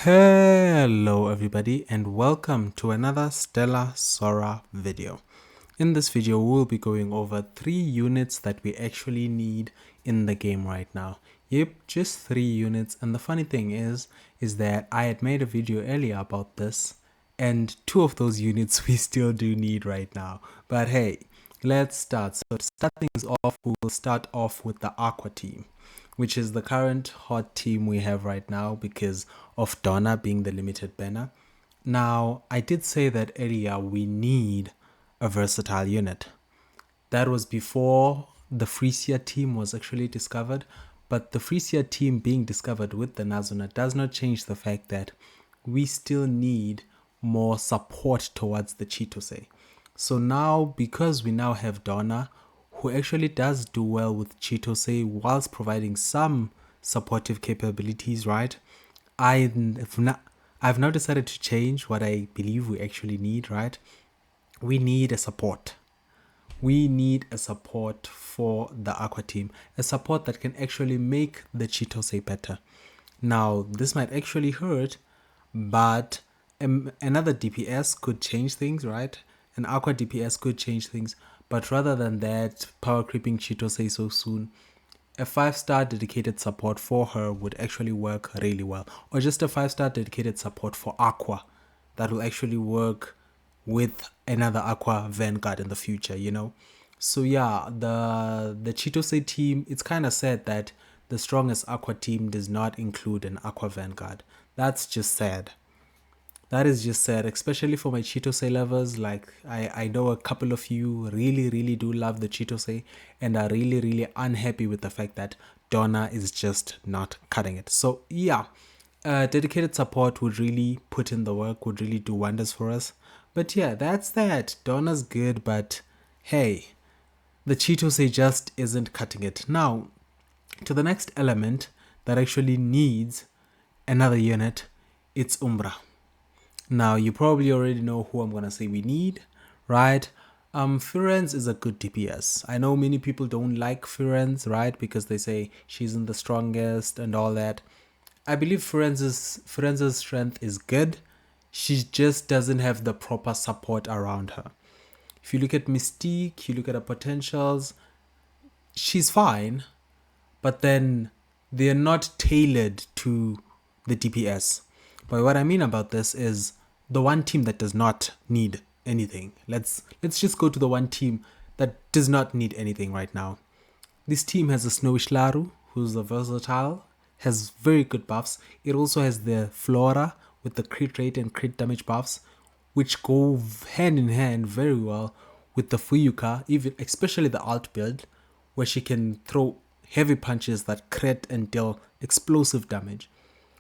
Hello everybody and welcome to another Stella Sora video. In this video we'll be going over 3 units that we actually need in the game right now. Yep, just 3 units, and the funny thing is that I had made a video earlier about this and 2 of those units we still do need right now. But hey, let's start. So to start things off, we will start off with the Aqua team, which is the current hot team we have right now because of Donna being the limited banner. Now, I did say that earlier we need a versatile unit. That was before the Frisia team was actually discovered, but the Frisia team being discovered with the Nazuna does not change the fact that we still need more support towards the Chitose. So now, because we now have Donna, who actually does do well with Chitose whilst providing some supportive capabilities, right? I've now decided to change what I believe we actually need, right? We need a support. We need a support for the Aqua team, a support that can actually make the Chitose better. Now, this might actually hurt, but another DPS could change things, right? An Aqua DPS could change things, but rather than that, power creeping Chitose so soon, a 5-star dedicated support for her would actually work really well. Or just a 5-star dedicated support for Aqua that will actually work with another Aqua Vanguard in the future, you know? So yeah, the Chitose team, it's kind of sad that the strongest Aqua team does not include an Aqua Vanguard. That's just sad. That is just sad, especially for my Chitose lovers. Like, I know a couple of you really do love the Chitose and are really unhappy with the fact that Donna is just not cutting it. So yeah, dedicated support would really put in the work, would really do wonders for us. But yeah, that's that. Donna's good, but hey, the Chitose just isn't cutting it. Now, to the next element that actually needs another unit, it's Umbra. Now, you probably already know who I'm going to say we need, right? Firenze is a good DPS. I know many people don't like Firenze, right? Because they say she isn't the strongest and all that. I believe Firenze's strength is good. She just doesn't have the proper support around her. If you look at Mystique, you look at her potentials, she's fine, but then they're not tailored to the DPS. But what I mean about this is the one team that does not need anything. Let's just go to the one team that does not need anything right now. This team has a Snowish Laru, who's a versatile, has very good buffs. It also has the Flora with the crit rate and crit damage buffs, which go hand in hand very well with the Fuyuka, even especially the alt build, where she can throw heavy punches that crit and deal explosive damage.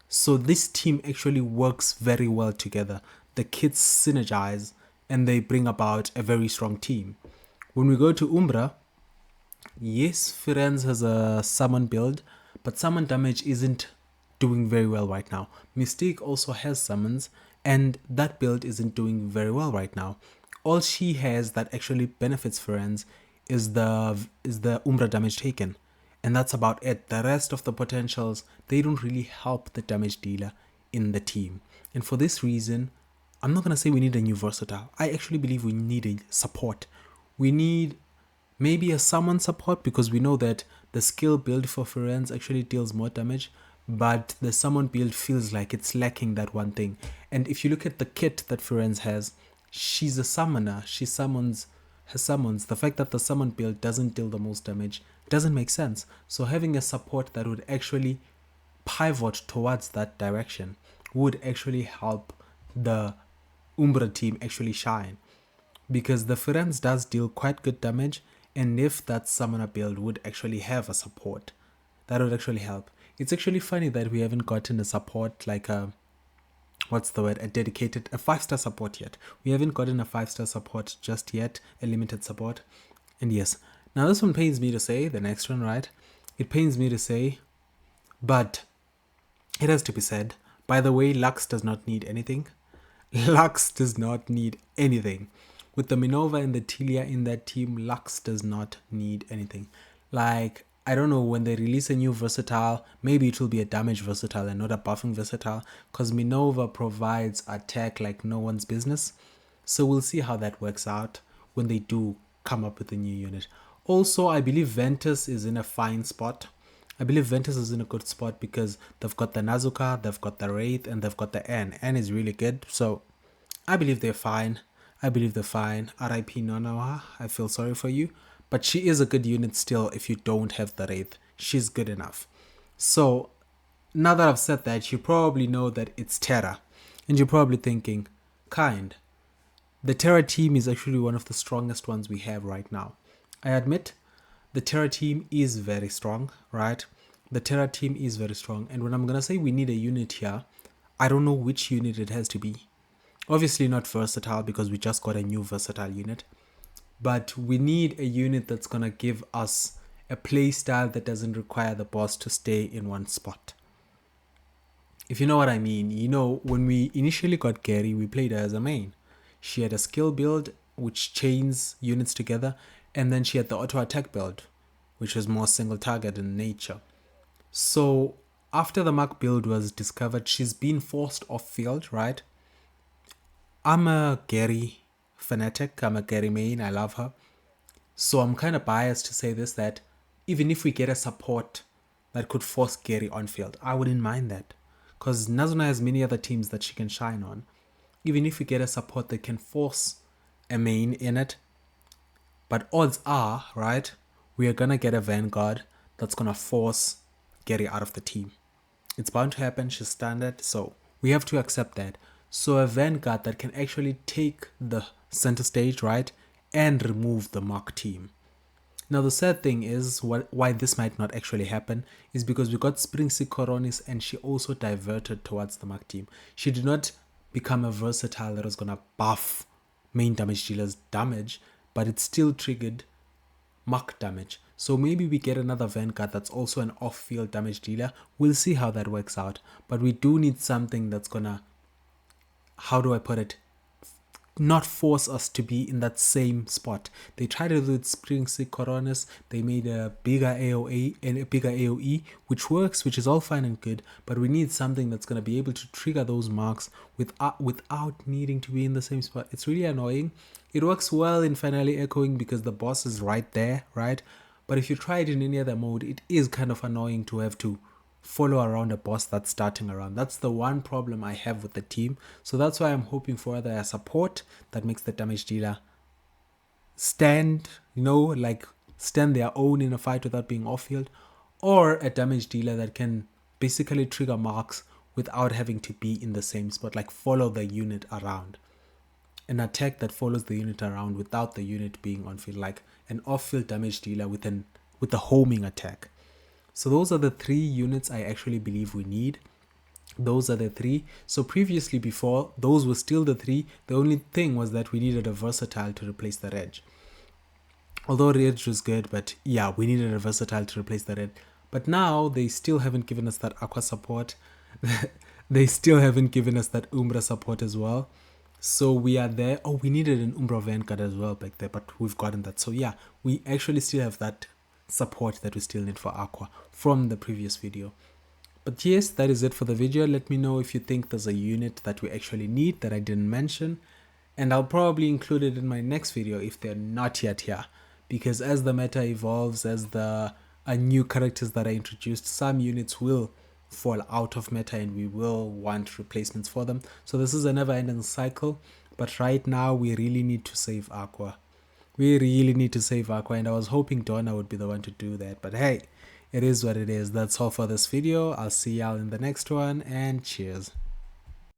So this team actually works very well together. The kits synergize and they bring about a very strong team. When we go to Umbra, yes, Firenze has a summon build, but summon damage isn't doing very well right now. Mystique also has summons, and that build isn't doing very well right now. All she has that actually benefits Firenze is the Umbra damage taken, and that's about it. The rest of the potentials, they don't really help the damage dealer in the team. And for this reason, I'm not going to say we need a new versatile. I actually believe we need a support. We need maybe a summon support, because we know that the skill build for Firenze actually deals more damage, but the summon build feels like it's lacking that one thing. And if you look at the kit that Firenze has, she's a summoner. She summons her summons. The fact that the summon build doesn't deal the most damage doesn't make sense. So having a support that would actually pivot towards that direction would actually help the Umbra team actually shine, because the Firenze does deal quite good damage, and if that summoner build would actually have a support, that would actually help. It's actually funny that we haven't gotten a support like a dedicated, a 5-star support yet. We haven't gotten a 5-star support just yet, a limited support. And yes, now this one pains me to say, the next one, right? It pains me to say, but it has to be said. By the way, Lux does not need anything. Lux does not need anything. With the Minova and the Tilia in that team, Lux does not need anything. Like, I don't know, when they release a new versatile, maybe it will be a damage versatile and not a buffing versatile, because Minova provides attack like no one's business. So we'll see how that works out when they do come up with a new unit. Also, I believe Ventus is in a fine spot. I believe Ventus is in a good spot because they've got the Nazuka, they've got the Wraith, and they've got the N. N is really good, so I believe they're fine. I believe they're fine. R.I.P. Nonoha, I feel sorry for you. But she is a good unit still if you don't have the Wraith. She's good enough. So, now that I've said that, you probably know that it's Terra. And you're probably thinking, Kind, the Terra team is actually one of the strongest ones we have right now. I admit, the Terra team is very strong, right? The Terra team is very strong. And when I'm going to say we need a unit here, I don't know which unit it has to be. Obviously not versatile because we just got a new versatile unit. But we need a unit that's going to give us a play style that doesn't require the boss to stay in one spot. If you know what I mean, you know, when we initially got Gary, we played her as a main. She had a skill build, which chains units together, and then she had the auto attack build, which was more single target in nature. So after the Mark build was discovered, she's been forced off field, right? I'm a Gary fanatic, I'm a Gary main, I love her. So I'm kind of biased to say this, that even if we get a support that could force Gary on field, I wouldn't mind that. Because Nazuna has many other teams that she can shine on. Even if we get a support that can force a main in it. But odds are, right, we are going to get a Vanguard that's going to force Gary out of the team. It's bound to happen, she's standard, so we have to accept that. So a Vanguard that can actually take the center stage, right, and remove the Mark team. Now the sad thing is, why this might not actually happen is because we got Spring Coronis and she also diverted towards the Mark team. She did not become a versatile that was going to buff main damage dealer's damage, but it still triggered Mark damage. So maybe we get another Vanguard that's also an off-field damage dealer. We'll see how that works out. But we do need something that's going to, how do I put it, not force us to be in that same spot. They tried to do it Spring Coronis. They made a bigger AOE and a bigger AOE, which works, which is all fine and good, but we need something that's going to be able to trigger those marks without needing to be in the same spot. It's really annoying. It works well in Finale Echoing because the boss is right there, right? But if you try it in any other mode, it is kind of annoying to have to follow around a boss that's starting around. That's the one problem I have with the team. So that's why I'm hoping for either a support that makes the damage dealer stand, you know, like stand their own in a fight without being off field, or a damage dealer that can basically trigger marks without having to be in the same spot, like follow the unit around. An attack that follows the unit around without the unit being on field, like an off-field damage dealer with a homing attack. So those are the 3 units I actually believe we need. Those are the 3. So previously, before, those were still the 3. The only thing was that we needed a versatile to replace the Reg. Although Reg was good, but yeah, we needed a versatile to replace the Reg. But now they still haven't given us that Aqua support. They still haven't given us that Umbra support as well. So we are there. Oh, we needed an Umbra Vanguard as well back there, but we've gotten that. So yeah, we actually still have that support that we still need for Aqua from the previous video. But yes, that is it for the video. Let me know if you think there's a unit that we actually need that I didn't mention, and I'll probably include it in my next video if they're not yet here, because as the meta evolves, as the new characters that are introduced, some units will fall out of meta and we will want replacements for them. So this is a never-ending cycle, but right now we really need to save Aqua. We really need to save Aqua, and I was hoping Donna would be the one to do that. But hey, it is what it is. That's all for this video. I'll see y'all in the next one, and cheers.